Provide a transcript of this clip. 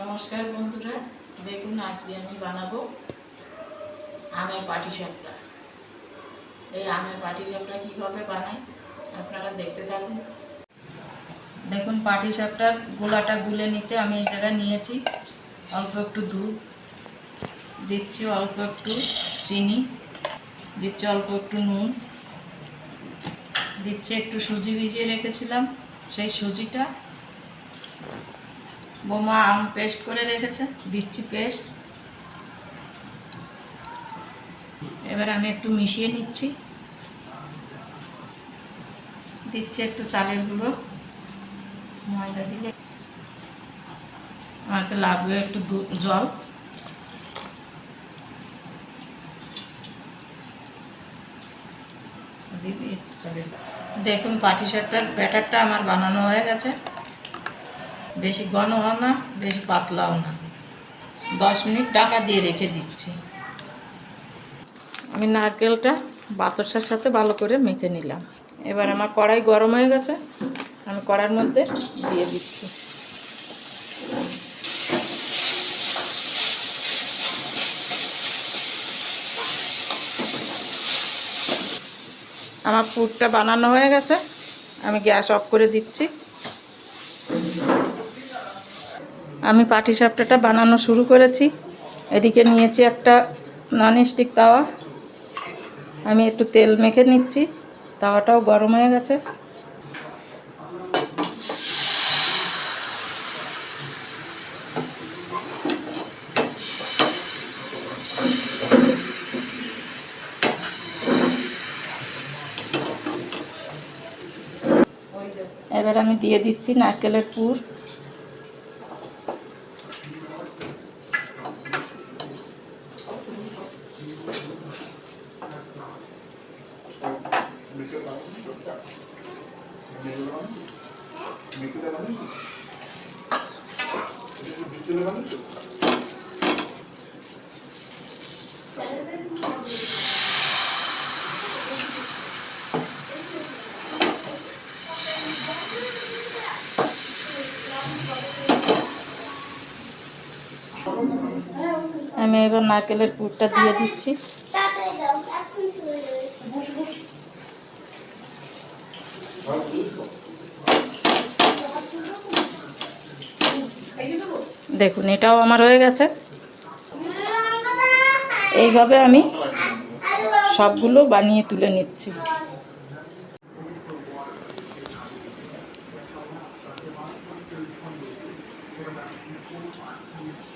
নমস্কার বন্ধুরা, দেখুন আজকে আমি বানাবো আমের পাটিসাপটা। এই আমের পাটিসাপটা কীভাবে বানাই আপনারা দেখতে থাকুন। দেখুন পাটিসাপটার গোলাটা গুলে নিতে আমি এই জায়গায় নিয়েছি অল্প একটু দুধ দিচ্ছি, অল্প একটু চিনি দিচ্ছি, অল্প একটু নুন দিচ্ছি, একটু সুজি ভিজিয়ে রেখেছিলাম সেই সুজিটা, বোমা আম পেস্ট করে রেখেছে দিচ্ছি পেস্ট। এবার আমি একটু মিশিয়ে নিচ্ছি, দিচ্ছি একটু চালের গুঁড়ো, ময়দা দিলে আমাকে লাগবে একটু জল, দিবি একটু চালের। দেখুন পাটিসাপটার ব্যাটারটা আমার বানানো হয়ে গেছে, বেশি ঘনও না বেশি পাতলাও না। 10 মিনিট ঢাকা দিয়ে রেখে দিচ্ছি। আমি নারকেলটা বাতাসার সাথে ভালো করে মেখে নিলাম। এবার আমার কড়াই গরম হয়ে গেছে, আমি কড়াইয়ের মধ্যে দিয়ে দিচ্ছি। আমার পুরটা বানানো হয়ে গেছে, আমি গ্যাস অফ করে দিচ্ছি। আমি পাটিসাপটাটা বানানো শুরু করেছি। এদিকে নিয়েছি একটা ননস্টিক তাওয়া, আমি একটু তেল মেখে নিচ্ছি। তাওয়াটাও গরম হয়ে গেছে। এবার আমি দিয়ে দিচ্ছি নারকেলের পুর। আমি এবার নারকেলের পুরটা দিয়ে দিচ্ছি। দেখুন এটাও আমার হয়ে গেছে। এইভাবে আমি সবগুলো বানিয়ে তুলে নিচ্ছি।